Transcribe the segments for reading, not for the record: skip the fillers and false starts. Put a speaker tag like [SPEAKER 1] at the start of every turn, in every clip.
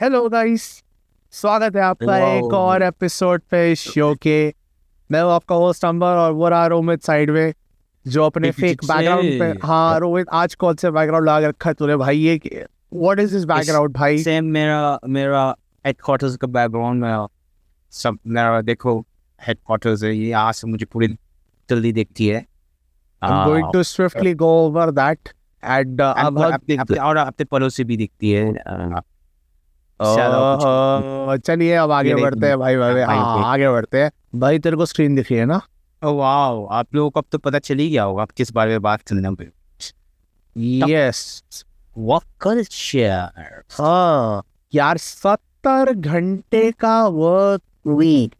[SPEAKER 1] Hello guys, स्वागत है आपका एक और एपिसोड पे इस शो के। मैं हूं आपका होस्ट अंबर और वो रहा रोमित साइड में, जो अपने फेक बैकग्राउंड पे। हाँ रोमित, आज कौन से बैकग्राउंड लगा के रखा है तूने भाई? ये व्हाट इज दिस बैकग्राउंड भाई?
[SPEAKER 2] सेम मेरा मेरा हेडक्वार्टर्स का बैकग्राउंड में सब मेरा देखो हेडक्वार्टर्स है ये। आज से मुझे पूरी जल्दी दिखती है।
[SPEAKER 1] I'm going to swiftly go over that and अब
[SPEAKER 2] और अपने पड़ोसी भी दिखती है।
[SPEAKER 1] चलिए अब आगे बढ़ते हैं भाई भाई। हाँ आगे बढ़ते हैं भाई। तेरे को स्क्रीन दिख रही है ना?
[SPEAKER 2] वाओ, आप लोगों को अब तो पता चल ही गया होगा आप किस बारे में बात करना है।
[SPEAKER 1] Yes,
[SPEAKER 2] work culture.
[SPEAKER 1] हाँ यार, 70 घंटे का वर्क वीक,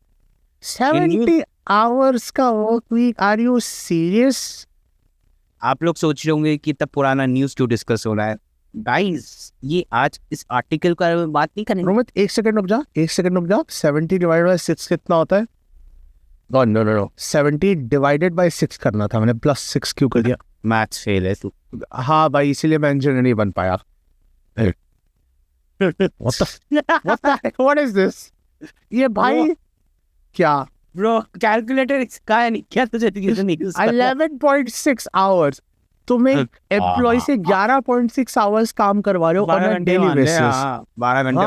[SPEAKER 1] 70 आवर्स का work week. Are you serious?
[SPEAKER 2] आप लोग सोच रहे होंगे कि इतना पुराना न्यूज़ क्यों डिस्कस हो रहा है। गाइस, ये आज इस आर्टिकल का बात नहीं करेंगे।
[SPEAKER 1] रोमित एक सेकंड रुक जा। 70 डिवाइडेड बाय 6 कितना होता है? नो 70 डिवाइडेड बाय 6 करना था मैंने, प्लस 6 क्यों कर दिया?
[SPEAKER 2] मैथ्स फेल है तू।
[SPEAKER 1] हाँ भाई, इसीलिए मैं इंजीनियर नहीं बन पाया। What is this? ये भाई क्या
[SPEAKER 2] ब्रो, कैलकुलेटर का है नहीं क्या तुझे?
[SPEAKER 1] 11.6 आवर्स। तुम एक एम्प्लॉय से 11.6 आवर्स काम करवा रहे हो ऑन अ डेली बेसिस।
[SPEAKER 2] 12 घंटे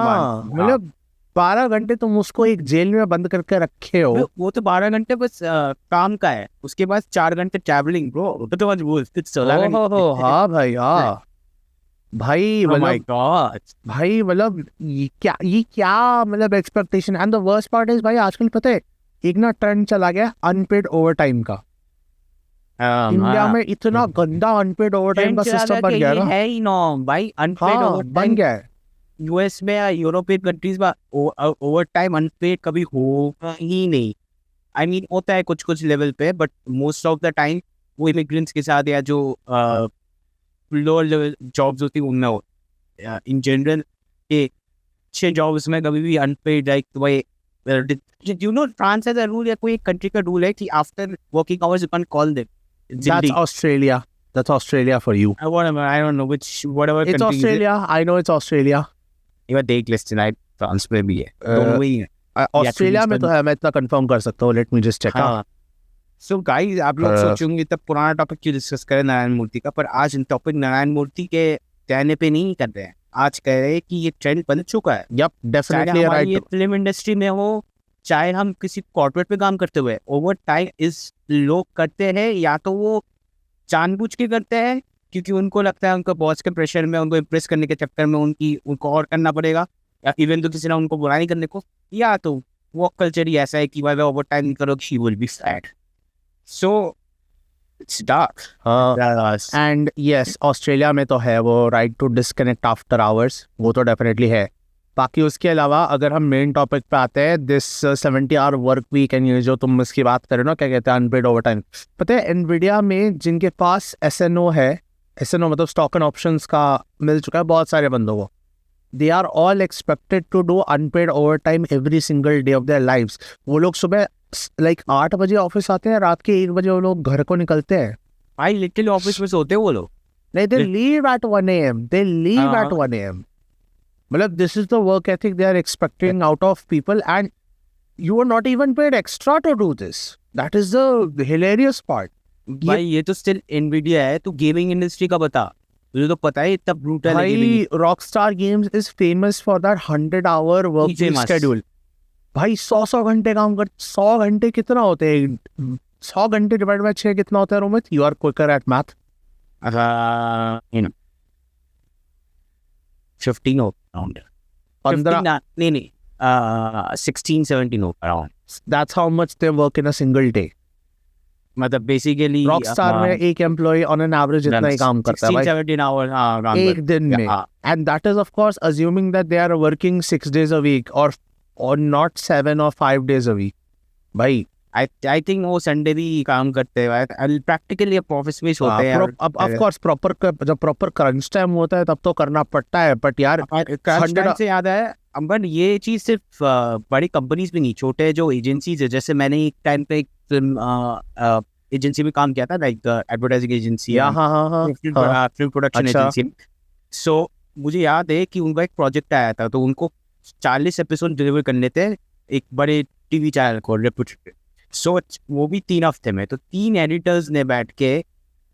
[SPEAKER 1] मतलब 12 घंटे तुम उसको एक जेल में बंद करके रखे हो।
[SPEAKER 2] वो तो 12 घंटे बस काम का है, उसके बाद 4 घंटे ट्रैवलिंग ब्रो। तो मत बोल, 16 घंटे।
[SPEAKER 1] हाँ भाई, हाँ भाई, भाई मतलब ये क्या मतलब expectation. And the worst part is भाई, आजकल पता है एक ना ट्रेंड चला गया अनपेड ओवरटाइम का। इंडिया में इतना गंदा अनपेड ओवरटाइम का सिस्टम बन गया ना।
[SPEAKER 2] है ही नो भाई, अनपेड ओवरटाइम
[SPEAKER 1] बन गया है।
[SPEAKER 2] यूएस में या यूरोपियन कंट्रीज में ओवरटाइम अनपेड कभी होगा ही नहीं। आई मीन होता है कुछ कुछ लेवल पे, but most of the time वो इमिग्रेंट्स के साथ या जो लोअर लेवल जॉब्स होती है उनमें हो। इन जनरल के अच्छे जॉब्स में कभी भी अनपेड लाइक वही you know France has a rule या कोई एक कंट्री का रूल है कि after working hours you can call them.
[SPEAKER 1] That's Australia. That's Australia for you.
[SPEAKER 2] I don't know whatever
[SPEAKER 1] It's
[SPEAKER 2] country
[SPEAKER 1] Australia. I know it's Australia.
[SPEAKER 2] ये देख list night France में भी है, दोनों ही है।
[SPEAKER 1] ऑस्ट्रेलिया में तो है, मैं इतना कंफर्म कर सकता हूँ। Let me just check.
[SPEAKER 2] So guys, आप लोग सोचेंगे तब पुराना टॉपिक क्यों डिस्कस करें नारायण मूर्ति का, पर आज टॉपिक नारायण मूर्ति के कहने पे नहीं कर रहे हैं। आज कह रहे हैं कि ये ट्रेंड बन चुका है।
[SPEAKER 1] Yup, definitely right.
[SPEAKER 2] ये फिल्म इंडस्ट्री में हो चाहे हम किसी कॉर्पोरेट पे काम करते हुए, ओवर टाइम इस लोग करते हैं या तो वो जानबूझ के करते हैं क्योंकि उनको लगता है उनको बॉस के प्रेशर में, उनको इम्प्रेस करने के चक्कर में उनको और करना पड़ेगा, या इवन तो किसी ने उनको बुरा नहीं करने को, या तो वो कल्चर ही ऐसा है कि भाई ओवर टाइम करोगे he will be sad. So it's dark.
[SPEAKER 1] And yes, Australia में तो है वो right to disconnect after hours, वो तो डेफिनेटली है। बाकी उसके अलावा अगर हम मेन टॉपिक पे आते हैं, this 70 hour work week and ये जो तुम इसकी बात कर रहे हो ना, क्या कहते हैं अनपेड ओवर टाइम। पता है एनवीडिया में जिनके पास SNO है, SNO मतलब स्टॉक एंड ऑप्शंस का मिल चुका है बहुत सारे बंदों को, they are all expected to do unpaid overtime every single day of their lives. वो लोग सुबह लाइक 8 बजे ऑफिस आते हैं, रात के 1 बजे वो लोग घर को निकलते हैं।
[SPEAKER 2] भाई लिटिल ऑफिस में सोते हैं वो लोग।
[SPEAKER 1] नहीं, they leave at 1 AM, they leave at 1 AM। मतलब this is the work ethic they are expecting out of people and you are not even paid extra to do this. That is the hilarious part.
[SPEAKER 2] भाई ये तो still Nvidia है, तो gaming industry का बता, तुझे तो पता है इतना ब्रूटल है।
[SPEAKER 1] भाई Rockstar Games is famous for that 100 hour work schedule. भाई 100 घंटे काम कर। 100 घंटे कितना होते हैं? 100 घंटे डिवाइड बाय 6 कितना होता है Romit? You are quicker at math.
[SPEAKER 2] 15 हो अराउंड
[SPEAKER 1] 15
[SPEAKER 2] नहीं 16-17 हो around.
[SPEAKER 1] That's how much they work in a single day.
[SPEAKER 2] मतलब बेसिकली
[SPEAKER 1] रॉकस्टार में एक एम्प्लॉय ऑन एन एवरेज इतना ही काम करता है
[SPEAKER 2] 16-17 आवर
[SPEAKER 1] एक दिन में। And that is of course assuming that they are working 6 days a week और not 7 or 5 days a week। भाई
[SPEAKER 2] आई थिंक वो संडे भी काम करते हैं, प्रैक्टिकली ऑफिस में होते हैं।
[SPEAKER 1] अब ऑफ कोर्स प्रॉपर जब प्रॉपर क्रंच टाइम होता है तब तो करना पड़ता है, बट यार
[SPEAKER 2] क्रंच टाइम से याद है अंबर, ये चीज सिर्फ बड़ी कंपनीज में नहीं, छोटे जो एजेंसीज है, जैसे मैंने एक टाइम पे एक फिल्म एजेंसी में काम किया था, like advertising agency, film production agency. So मुझे याद है कि उनका एक प्रोजेक्ट आया था, तो उनको 40 एपिसोड डिलीवर करने थे एक बड़े टीवी चैनल को, रेप्यूटेड। सो वो भी 3 हफ्ते में। तो 3 एडिटर्स ने बैठ के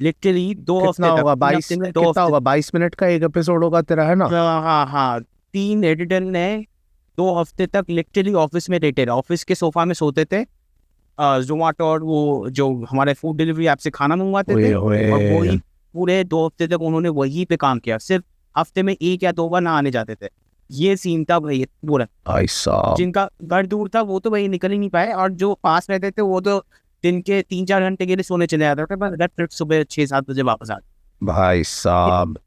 [SPEAKER 2] लिटरली 2 हफ्ते
[SPEAKER 1] कितना होगा? 22 मिनट का एक एपिसोड होगा तेरा, है ना?
[SPEAKER 2] हाँ 3 एडिटर ने 2 हफ्ते तक लिटरली ऑफिस में रहते, ऑफिस के सोफा में सोते थे, जोमेटो और वो जो हमारे फूड डिलीवरी ऐप से खाना मंगवाते थे, और वही पूरे 2 हफ्ते तक उन्होंने वही पे काम किया। सिर्फ हफ्ते में 1 या 2 बार ना आने जाते थे। ये सीन था भाई पूरा।
[SPEAKER 1] भाई साहब,
[SPEAKER 2] जिनका घर दूर था वो तो भाई निकल ही नहीं पाए, और जो पास रहते थे वो तो दिन के 3-4 घंटे के लिए सोने चले जाते थे, बस फिर सुबह 6-7 बजे वापस आते।
[SPEAKER 1] भाई साहब,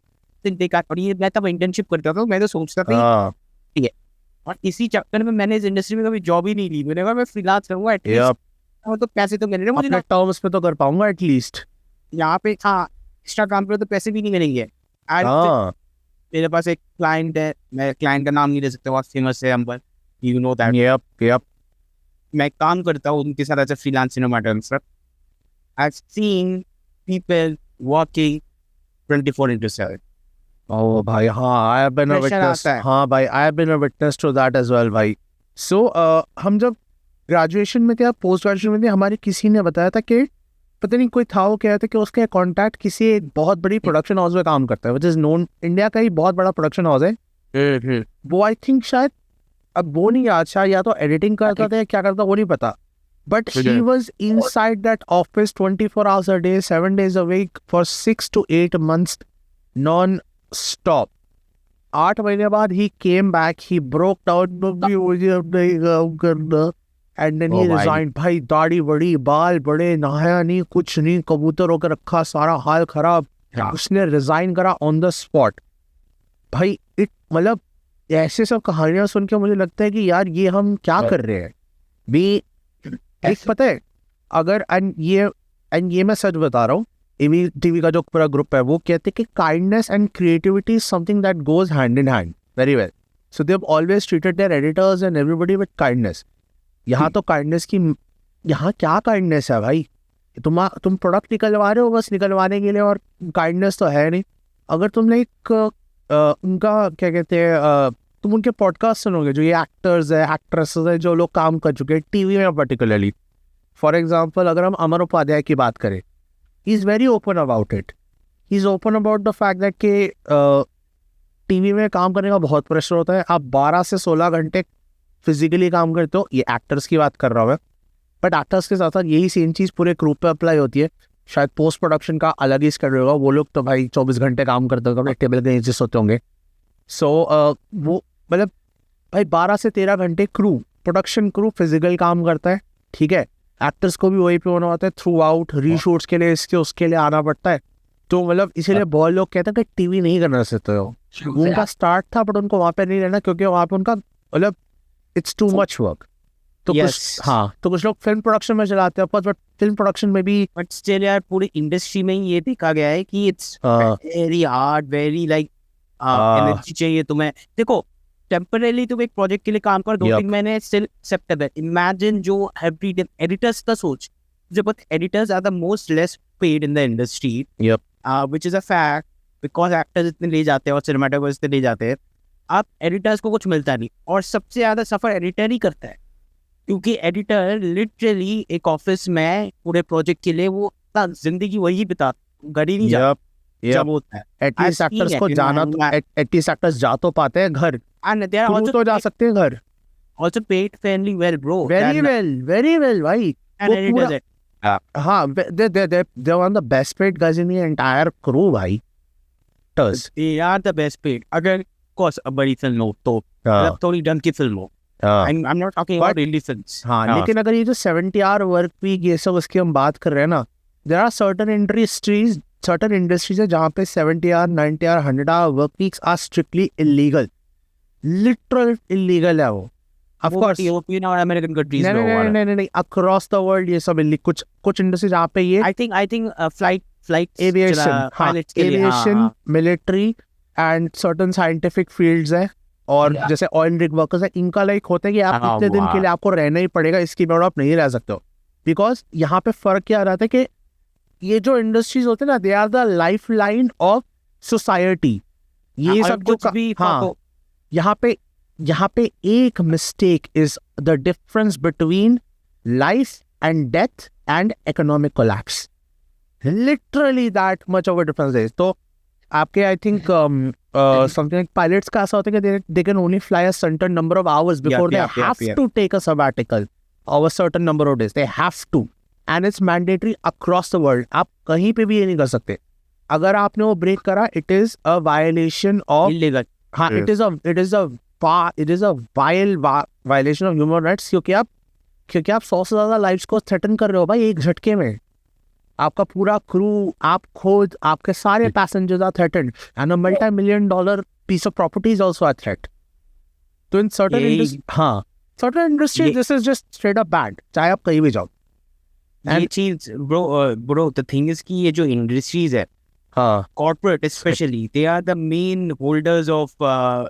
[SPEAKER 2] और ये मैं तब इंटर्नशिप करता था, मैं तो सोचता था ठीक है, और इसी चक्कर में मैंने इस इंडस्ट्री में कभी जॉब ही नहीं ली। मैंने कहा मैं फ्रीलांस करूंगा एटलीस्ट, तो पैसे तो मिलेंगे मुझे,
[SPEAKER 1] अपने टर्म्स पे तो कर पाऊंगा एटलीस्ट।
[SPEAKER 2] यहाँ पे हाँ एक्स्ट्रा काम करो तो पैसे भी नहीं मिलेंगे। मेरे पास एक क्लाइंट है, मैं क्लाइंट का नाम नहीं ले सकता, बहुत फेमस है Ambar, you know that.
[SPEAKER 1] Yup
[SPEAKER 2] मैं काम करता हूँ उनके साथ as a freelance cinematographer. I have seen people working 24/7।
[SPEAKER 1] Oh भाई, हाँ, I have been a
[SPEAKER 2] Pressure
[SPEAKER 1] witness।
[SPEAKER 2] आता है।
[SPEAKER 1] हाँ भाई, I have been a witness to that as well भाई। So हम जब ग्रेजुएशन में थे या पोस्ट ग्रेजुएशन में थे, हमारे किसी ने बताया था कि पता नहीं कोई था, वो कह रहा था कि उसका कॉन्टैक्ट किसी एक बहुत बड़ी प्रोडक्शन हाउस में काम करता है, विच इज नोन, इंडिया का ही बहुत बड़ा प्रोडक्शन हाउस है वो। आई थिंक शायद, अब वो नहीं याद, शायद या तो एडिटिंग करता था या क्या करता, वो नहीं पता, but he was in side that office 24 hours a day 7 days a week for 6 to 8 months non stop. 8 महीने बाद ही came back, he broke down, मुझे अब नहीं काम करना, एंड देन ही रिजाइंड। भाई दाढ़ी बड़ी, बाल बड़े, नहाया नहीं, कुछ नहीं, कबूतर होकर रखा, सारा हाल खराब। उसने रिजाइन करा ऑन द स्पॉट। भाई इट मतलब ऐसे सब कहानियां सुन के मुझे लगता है कि यार ये हम क्या कर रहे हैं भी। एक पता है, अगर एंड ये मैं सच बता रहा हूँ, एवी टीवी का जो पूरा ग्रुप है वो कहते हैं कि kindness and creativity is something that goes hand in hand very well. So they have always treated their editors and everybody with kindness. यहाँ तो काइंडनेस की, यहाँ क्या काइंडनेस है भाई? तुम प्रोडक्ट निकलवा रहे हो बस निकलवाने के लिए, और काइंडनेस तो है नहीं। अगर तुमने एक उनका क्या कहते हैं, तुम उनके पॉडकास्ट सुनोगे, जो ये एक्टर्स है, एक्ट्रेसेस है, जो लोग काम कर चुके हैं टीवी में पर्टिकुलरली, फॉर एग्जाम्पल अगर हम अमर उपाध्याय की बात करें, he is very open about it. He is open about the fact that कि टीवी में काम करने का बहुत प्रेशर होता है। आप 12 से 16 घंटे फिजिकली काम करते हो, ये एक्टर्स की बात कर रहा हूँ मैं, बट एक्टर्स के साथ साथ यही सेम चीज़ पूरे ग्रुप पे अप्लाई होती है। शायद पोस्ट प्रोडक्शन का अलग ही स्केड्यूल होगा, वो लोग तो भाई 24 घंटे काम करते होंगे, टेबल के नीचे सोते होंगे। सो वो मतलब भाई 12 से 13 घंटे प्रोडक्शन क्रू फिजिकल काम करता है, ठीक है। एक्टर्स को भी वही पे होना होता है थ्रू आउट, रीशूट्स के लिए इसके उसके लिए आना पड़ता है। तो मतलब इसीलिए बहुत लोग कहते हैं कि टीवी नहीं करना सकते हो। उनका स्टार्ट था बट उनको वहाँ पे नहीं रहना, क्योंकि वहाँ पे उनका मतलब इट्स टू मच वर्क। तो कुछ तो कुछ लोग फिल्म प्रोडक्शन में चलाते हैं, बट फिल्म प्रोडक्शन में भी,
[SPEAKER 2] बट स्टिल यार पूरी इंडस्ट्री में ये देखा गया है कि it's very hard, very like energy चाहिए तुम्हें। देखो टेम्परेली तुम एक प्रोजेक्ट के लिए काम कर 2-3 महीने, स्टिल एक्सेप्टेबल। इमेजिन जो एडिटर्स का सोच, जब editors are the most less paid in the industry, which is a fact, because actors इतने ले जाते हैं और सिनेमेटोग्राफर्स इतने ले जाते हैं, अब एडिटर्स को कुछ मिलता नहीं, और सबसे ज्यादा सफर एडिटर ही करता है, क्योंकि एडिटर लिटरली एक ऑफिस में पूरे प्रोजेक्ट के लिए वो जिंदगी वही बिता, घर ही नहीं जाता जब होता है।
[SPEAKER 1] एटलीस्ट एक्टर्स को जाना तो एटलीस्ट एक्टर्स जा तो पाते हैं घर,
[SPEAKER 2] and they are also
[SPEAKER 1] तो जा सकते हैं घर,
[SPEAKER 2] also paid fairly well bro,
[SPEAKER 1] very well भाई।
[SPEAKER 2] and does it
[SPEAKER 1] हाँ, they're one of the best paid guys in the entire crew भाई।
[SPEAKER 2] they are the best paid। अगर course अब बड़ी फिल्म हो तो मतलब थोड़ी ढंग की फिल्म हो, I'm not talking about indie films।
[SPEAKER 1] हाँ, लेकिन अगर ये जो 70 hour वर्क वीक ये सब उसकी हम बात कर रहे हैं ना, there are certain industries है जहाँ पे 70 hour 90 hour 100 hour work weeks are strictly illegal, literal illegal है वो। Of course
[SPEAKER 2] European और American countries में
[SPEAKER 1] हुआ है। नहीं across the world ये सब कुछ इंडस्ट्री जहाँ पे ये
[SPEAKER 2] I think flight
[SPEAKER 1] aviation military and certain scientific fields है, और जैसे ऑयल रिग वर्कर्स है, इनका लाइक होता है कि आप इतने दिन के लिए आपको रहना ही पड़ेगा, इसकी बिना आप नहीं रह सकते हो। बिकॉज यहाँ पे फर्क क्या रहता है कि ये जो इंडस्ट्रीज होते हैं ना, they are the life line of society. ये सब जो यहाँ पे यहाँ पे एक mistake is the difference between life and death and economic collapse, literally that much of a difference is. तो आपके I think something like pilots का ऐसा होता है कि they can only fly a certain number of hours before they have to take a sabbatical of a certain number of days, they have to, and it's mandatory across the world. आप कहीं पे भी ये नहीं कर सकते। अगर आपने वो ब्रेक करा, it is a violation of,
[SPEAKER 2] illegal,
[SPEAKER 1] हाँ, it is a violation of human rights, क्योंकि आप 100 से ज्यादा लाइव्स को थ्रेटन कर रहे हो भाई एक झटके में। आपका पूरा क्रू, आप खुद, आपके सारे passengers are threatened, and a $multi-million piece of property is also a threat. तो इन certain industries this is just straight up bad, चाहे आप कहीं भी जाओ।
[SPEAKER 2] ये चीज ब्रो द थिंग इज कि ये जो इंडस्ट्रीज है,
[SPEAKER 1] हाँ,
[SPEAKER 2] corporate especially, they are the main holders of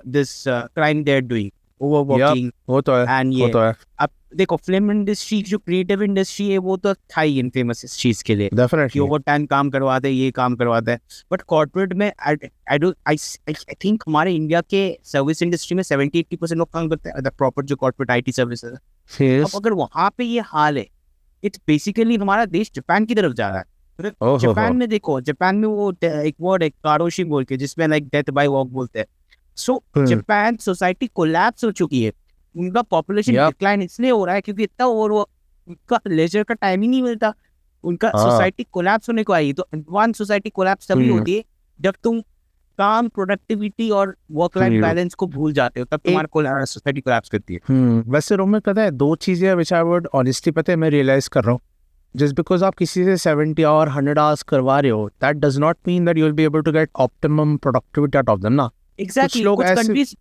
[SPEAKER 2] this crime they're doing, overworking,
[SPEAKER 1] वो तो है,
[SPEAKER 2] and
[SPEAKER 1] वो तो है,
[SPEAKER 2] अब देखो फिल्म इंडस्ट्री जो क्रिएटिव इंडस्ट्री है वो तो था ही इनफेमस इस चीज के लिए कि
[SPEAKER 1] डेफिनेटली।
[SPEAKER 2] ओवर टाइम काम करवाते हैं, ये काम करवाता है। बट कॉर्पोरेट में आई थिंक हमारे इंडिया के सर्विस इंडस्ट्री में 70-80% लोग काम करते हैं, द प्रॉपर जो कॉर्पोरेट आईटी सर्विसेज है। अब अगर वहाँ पे ये हाल है, इट्स बेसिकली हमारा देश जापान की तरफ जा रहा है। जापान में देखो, जापान में वो एक वर्ड है कारोशी बोल के, जिसमें लाइक डेथ बाय वॉक बोलते हैं। सो जापान सोसाइटी कोलैप्स हो चुकी है, उनका पॉपुलेशन डिक्लाइन इसलिए हो रहा है क्योंकि इतना और वो उनका लेजर का टाइम ही नहीं मिलता, उनका सोसाइटी कोलैप्स होने को आई। तो एडवांस सोसाइटी कोलैप्स तभी होती है जब तुम काम, प्रोडक्टिविटी और वर्क लाइफ बैलेंस को भूल जाते हो, तब तुम्हारा सोसाइटी कोलैप्स करती है।
[SPEAKER 1] वैसे रोम में पता है दो चीजें विच आई वुड ऑनेस्टली, पता है मैं रियलाइज कर रहा हूँ, जस्ट बिकॉज आप किसी से 70 और 100 आवर्स करवा रहे हो, that does not mean that you will be able to get optimum productivity out of them ना।
[SPEAKER 2] एग्जैक्टली,
[SPEAKER 1] लोग
[SPEAKER 2] कुछ
[SPEAKER 1] ऐसे-
[SPEAKER 2] कंट्रीज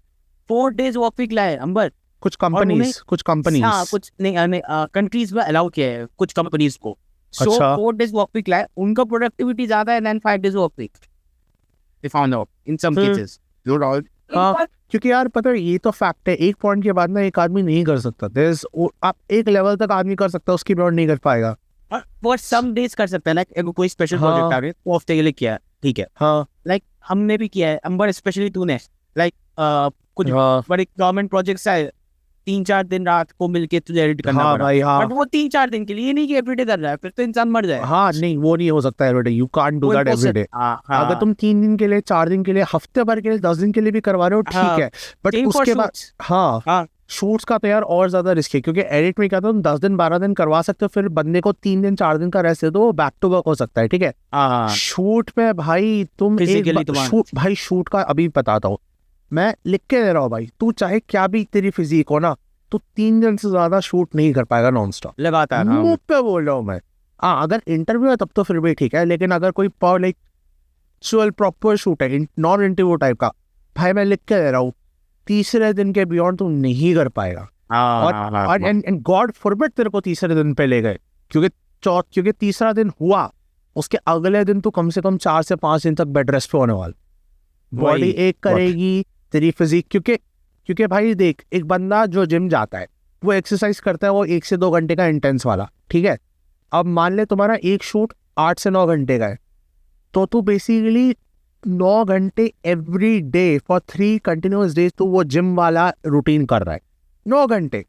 [SPEAKER 2] 4 डेज वर्क वीक लाए अंबर,
[SPEAKER 1] कुछ कंपनीज
[SPEAKER 2] हाँ कुछ नहीं कंट्रीज में अलाउ किया है कुछ कंपनीज को। सो
[SPEAKER 1] अच्छा।
[SPEAKER 2] 4 डेज वर्क वीक लाए, उनका प्रोडक्टिविटी ज्यादा है than 5 days work week, they found out in some cases.
[SPEAKER 1] हाँ, क्योंकि यार पता है ये तो फैक्ट है, एक पॉइंट के बाद ना एक आदमी नहीं कर सकता। आप एक लेवल तक आदमी कर सकता है, उसकी बियॉन्ड नहीं कर पाएगा।
[SPEAKER 2] फॉर सम डेज कर सकते हैं, लाइक कोई स्पेशल
[SPEAKER 1] हाँ।
[SPEAKER 2] प्रोजेक्ट आ रहा है वो हफ्ते के लिए किया है, ठीक है,
[SPEAKER 1] हाँ,
[SPEAKER 2] लाइक हमने भी किया है अंबर, स्पेशली तूने लाइक कुछ
[SPEAKER 1] हाँ,
[SPEAKER 2] बड़े गवर्नमेंट प्रोजेक्ट्स आए, 3-4 दिन रात को मिलके तुझे एडिट करना
[SPEAKER 1] हाँ
[SPEAKER 2] पड़ा।
[SPEAKER 1] भाई, हाँ,
[SPEAKER 2] बट वो 3-4 दिन के लिए, नहीं कि एवरीडे कर रहा है, फिर तो इंसान मर जाए।
[SPEAKER 1] हाँ, नहीं वो नहीं हो सकता everyday, you can't do that everyday. अगर तुम 3 दिन के लिए, 4 दिन के लिए, हफ्ते भर के लिए, 10 दिन के लिए भी करवा रहे हो, ठीक है, बट उसके बाद हाँ, शूट्स का तो यार और ज्यादा रिस्क है, क्योंकि एडिट में क्या था, तुम 10 दिन 12 दिन करवा सकते हो, फिर बंदे को 3 दिन 4 दिन का रेस्ट दे दो, बैक टू बैक हो सकता है, ठीक है। शूट पे भाई तुम भाई शूट का अभी बताता हूँ, मैं लिख के दे रहा हूँ भाई, तू चाहे क्या भी तेरी फिजिक हो ना, तू 3 दिन से ज्यादा शूट नहीं कर पाएगा नॉन स्टॉप,
[SPEAKER 2] लगातार।
[SPEAKER 1] मुंह पे बोल रहा हूँ मैं। हाँ, अगर इंटरव्यू है तब तो फिर भी ठीक है, लेकिन अगर कोई लाइक प्रॉपर शूट है, नॉन इंटरव्यू टाइप का, भाई मैं लिख के दे रहा हूँ, तीसरे दिन के बियॉन्ड तू नहीं कर पाएगा। और एंड गॉड फॉरबिड तेरे को तीसरे दिन पे ले गए, क्योंकि तीसरा दिन हुआ, उसके अगले दिन तू कम से कम 4 से 5 दिन तक बेड रेस्ट पे होने वाला, बॉडी एक करेगी तेरी फिजिक, क्योंकि भाई देख, एक बंदा जो जिम जाता है वो एक्सरसाइज करता है, वो 1 से 2 घंटे का इंटेंस वाला, ठीक है। अब मान ले तुम्हारा एक शूट 8 से 9 घंटे का है, तो तू बेसिकली 9 घंटे every day for 3 continuous days तू वो जिम वाला रूटीन कर रहा है। 9 घंटे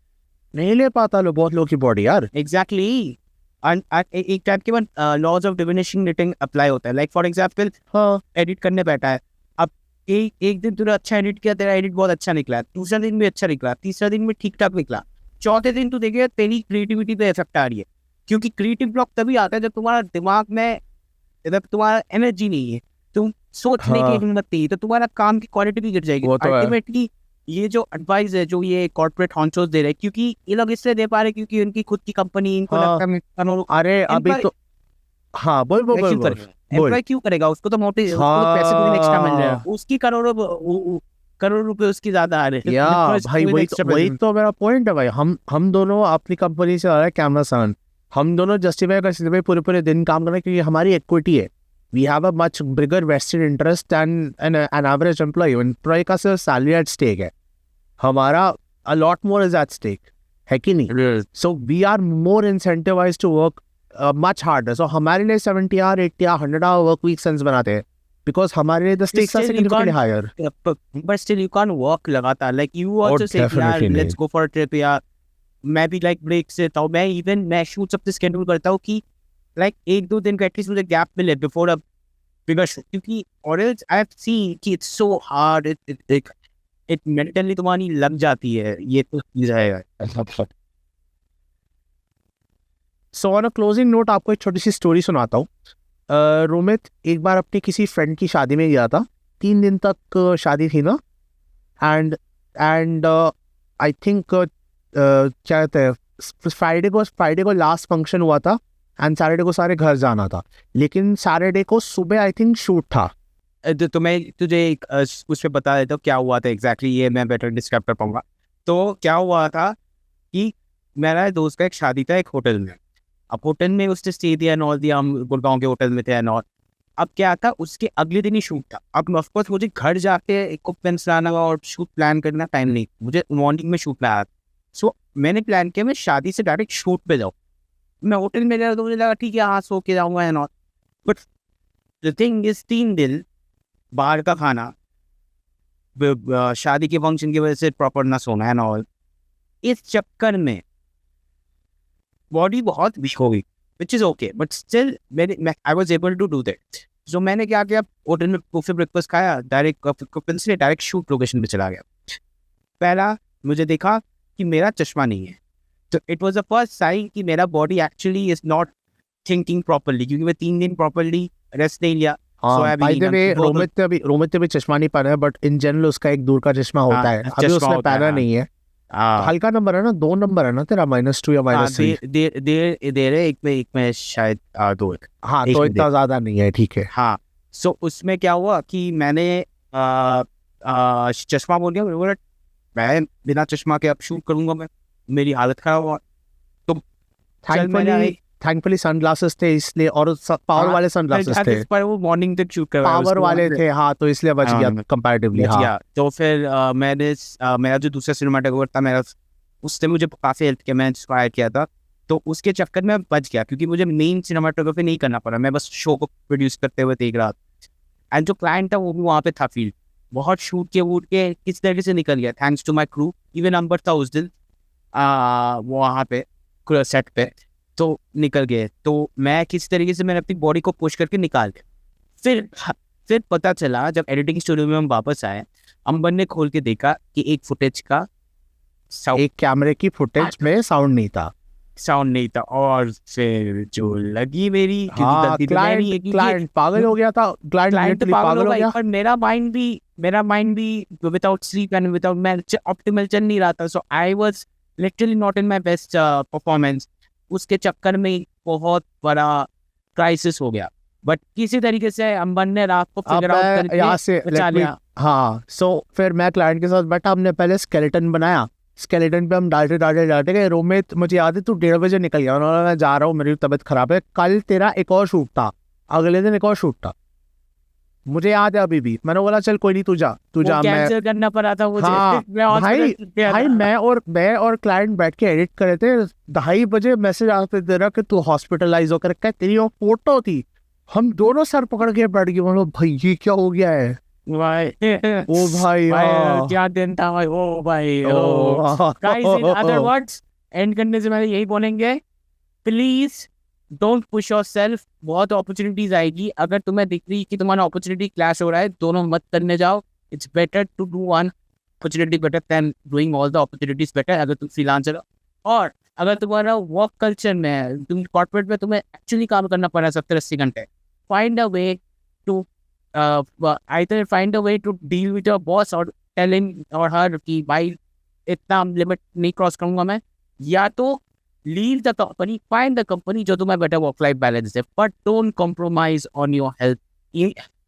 [SPEAKER 1] नहीं ले पाता लो बहुत लोग की बॉडी यार।
[SPEAKER 2] एग्जैक्टली, एक टाइप के बाद लॉज ऑफ डिविनिशिंग रिटिंग अप्लाई होता है। लाइक फॉर एग्जांपल,
[SPEAKER 1] हाँ,
[SPEAKER 2] एडिट करने बैठा है, अब एक दिन तूने अच्छा एडिट किया, तेरा एडिट बहुत अच्छा निकला, दूसरा दिन भी अच्छा निकला, तीसरा दिन भी ठीक ठाक निकला, चौथे दिन तू देखेगा तेरी क्रिएटिविटी पे इफेक्ट आ रही है, क्योंकि क्रिएटिव ब्लॉक तभी आता है जब तुम्हारा दिमाग में, जब तुम्हारा एनर्जी नहीं है, तुम सोचने की हिम्मत नहीं है, तो तुम्हारा काम की क्वालिटी भी गिर जाएगी। अल्टीमेटली ये जो एडवाइस है जो ये कॉर्पोरेट हॉन्चोस दे रहे हैं, क्योंकि ये लोग इसलिए दे पा रहे क्योंकि उनकी खुद की कंपनी, इनको लगता है
[SPEAKER 1] अरे अभी तो हाँ बोल
[SPEAKER 2] एम्प्लॉय क्यों करेगा, उसको तो मोटे पैसे भी एक्स्ट्रा मिल रहे हैं, उसकी करोड़ रुपए उसकी ज्यादा आ रहे हैं।
[SPEAKER 1] या भाई वही तो मेरा पॉइंट है भाई, हम दोनों अपनी कंपनी से आ रहे हैं कैमरा सन, हम दोनों जस्टिफाई कर सकते हैं पूरे दिन काम करना, क्योंकि हमारी इक्विटी है, we have a much bigger vested interest and an average employee. Employee का सिर्फ सैलरी एट स्टेक है, हमारा a lot more is at stake, है कि नहीं? So we are more incentivised to work much harder. So हमारे लिए 70 hour 80 hour 100 hour work week sense बनाते हैं, बिकॉज हमारे लिए the stakes are
[SPEAKER 2] Still you
[SPEAKER 1] significantly
[SPEAKER 2] can't-
[SPEAKER 1] higher.
[SPEAKER 2] but still you can't walk लगातार, like you also say यार
[SPEAKER 1] definitely
[SPEAKER 2] let's
[SPEAKER 1] नहीं.
[SPEAKER 2] go for a trip यार. मैं भी like break से था, मैं shoots अपने schedule करता हूँ कि like 1-2 दिन का एटलीस्ट मुझे गैप मिले before a bigger shoot, क्योंकि or else I have seen कि it's so hard, it mentally तुम्हारी लग जाती है, ये तो चीज़ है यार.
[SPEAKER 1] So on a closing note आपको एक छोटी सी स्टोरी सुनाता हूँ. रोमित एक बार अपनी किसी फ्रेंड की शादी में गया था. 3 दिन तक शादी थी ना. एंड आई थिंक क्या कहते हैं, फ्राइडे को लास्ट फंक्शन हुआ था एंड सैटरडे को सारे घर जाना था. लेकिन सैटरडे को सुबह आई थिंक शूट था.
[SPEAKER 2] तो मैं तुझे एक उस पर बता देता हूँ क्या हुआ था एग्जैक्टली, ये मैं बेटर डिस्क्राइब कर पाऊंगा. तो क्या हुआ था कि मेरा दोस्त का एक शादी था एक होटल में. अब होटल में उसने स्टे दिया, नॉल दिया, हम गुड़गांव के होटल में थे नॉल. अब क्या था, उसके अगले दिन ही शूट था. अब ऑफकोर्स मुझे घर जाके इक्विपमेंट्स लाना और शूट प्लान करना टाइम नहीं, मुझे मॉर्निंग में शूट लाया. सो मैंने प्लान किया मैं शादी से डायरेक्ट शूट पे जाऊँ. मैं होटल में गया तो मुझे लगा ठीक है हाँ सो के जाऊँगा and all. But the thing is 3 दिन बाहर का खाना, शादी के फंक्शन की वजह से प्रॉपर ना सोना एंड ऑल. इस चक्कर में बॉडी बहुत वीक हो गई, which is okay, but still I was able to do that. So मैंने क्या किया, होटल में बुफे ब्रेकफास्ट खाया, डायरेक्ट शूट लोकेशन पे चला गया. पहला मुझे देखा कि मेरा चश्मा नहीं है. तो it was the first sign कि मेरा body actually is not thinking properly, क्योंकि मैं 3 दिन प्रॉपरली रेस्ट नहीं लिया.
[SPEAKER 1] बाय द वे रोमित ने भी चश्मा नहीं पहना है, बट इन जनरल उसका एक दूर का चश्मा होता है. अभी उसने पहना नहीं है. हल्का नंबर है ना, 2 नंबर है ना तेरा, -2 या -3.
[SPEAKER 2] दे रहे एक में शायद 2.
[SPEAKER 1] हाँ तो इतना ज्यादा नहीं है, ठीक है.
[SPEAKER 2] हाँ. सो उसमें क्या हुआ कि मैंने चश्मा बोल दिया, बोला मैं बिना चश्मा के अब शूट करूंगा, मैं मेरी हालत खराब हुआ. तो
[SPEAKER 1] थैंकफुली सनग्लासेस थे इसलिए, और पावर वाले सनग्लासेस थे,
[SPEAKER 2] पर वो मॉर्निंग तक शूट कर
[SPEAKER 1] पावर वाले थे. हाँ तो इसलिए बच गया कंपैरेटिवली. हाँ
[SPEAKER 2] तो फिर मैंने मेरा जो दूसरा सिनेमाटोग्राफर था मेरा, उसने मुझे काफ़ी हेल्प किया, मैं इंस्पायर किया था. तो उसके चक्कर में बच गया, क्योंकि मुझे मेन सिनेमाटोग्राफी नहीं करना पड़ा, मैं बस शो को प्रोड्यूस करते हुए देख रहा था. एंड जो क्लाइंट था वो भी वहाँ पे था फील्ड. बहुत शूट के वूट के किस तरीके से निकल गया, thanks to my crew. Even Ambar था उस दिन वहाँ पे सेट पे, तो निकल गए. तो मैं किसी तरीके से मैंने अपनी बॉडी को पुश करके निकाल दिया. फिर पता चला जब एडिटिंग स्टूडियो में हम वापस आए, अंबर ने खोल के देखा कि एक फुटेज का
[SPEAKER 1] एक कैमरे की फुटेज में साउंड नहीं था. और
[SPEAKER 2] फिर जो लगी मेरी
[SPEAKER 1] क्लाइंट पागल हो गया था. क्लाइंट पागल हो गया.
[SPEAKER 2] पर मेरा माइंड भी विदाउट स्लीप एंड विदाउट मैं ऑप्टिमल चल नहीं रहा था. So I was literally not in my best performance. उसके चक्कर में बहुत बड़ा क्राइसिस हो गया. बट किसी तरीके से अंबर ने रात को फिगर आउट करके
[SPEAKER 1] यहाँ से
[SPEAKER 2] बचा लिया.
[SPEAKER 1] हाँ. सो फिर मैं क्लाइंट के साथ बैठा, हमने पहले स्केलेटन बनाया. स्केलेटन पे हम डालते गए. रोमित मुझे याद है तू 1:30 बजे निकल गया, उन्होंने मैं जा रहा हूँ, मेरी तबीयत खराब है. कल तेरा एक और शूट था, अगले दिन एक और शूट था, मुझे याद है अभी भी. मैंने बोला चल कोई नहीं तू जा
[SPEAKER 2] कैंसिल करना पड़ा था मुझे.
[SPEAKER 1] हाँ भाई मैं और क्लाइंट बैठ के एडिट कर रहे थे. 2:30 बजे मैसेज आते तेरा कि तू हॉस्पिटलाइज होकर रखा है. तेरी वो फोटो थी, हम दोनों सर पकड़ के बैठ गए. बोलो भाई ये क्या हो गया है. ओ भाई
[SPEAKER 2] क्या दिन था भाई. ओ भाई guys, in other words and करने से पहले यही बोलेंगे, प्लीज डोंट पुश योरसेल्फ. बहुत अपॉर्चुनिटीज आएगी, अगर तुम्हें दिख रही कि तुम्हारा अपॉर्चुनिटी क्लैश हो रहा है, दोनों मत करने जाओ. It's better to do one opportunity better than doing all the opportunities better. अगर तुम फ्रीलांसर हो और अगर तुम्हारा वर्क कल्चर में है, तुम कॉर्पोरेट में तुम्हें एक्चुअली काम करना पड़ रहा है 70-80 घंटे, find a way to either find a way to deal with your boss or tell him or her कि भाई इतना लिमिट नहीं क्रॉस करूंगा मैं, या तो leave the company, find the company जो तुम्हें बेटर वर्क लाइफ बैलेंस है, but don't compromise on your health.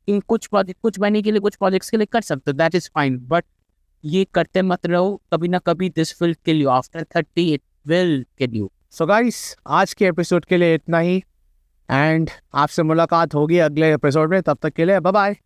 [SPEAKER 2] इन कुछ महीने के लिए कुछ प्रोजेक्ट्स के लिए कर सकते हो, दैट इज फाइन, बट ये करते मत रहो. कभी ना कभी this will kill you. After 30 it will kill you.
[SPEAKER 1] So guys आज के एपिसोड के लिए इतना ही, एंड आपसे मुलाकात होगी अगले एपिसोड में. तब तक के लिए बाय बाय.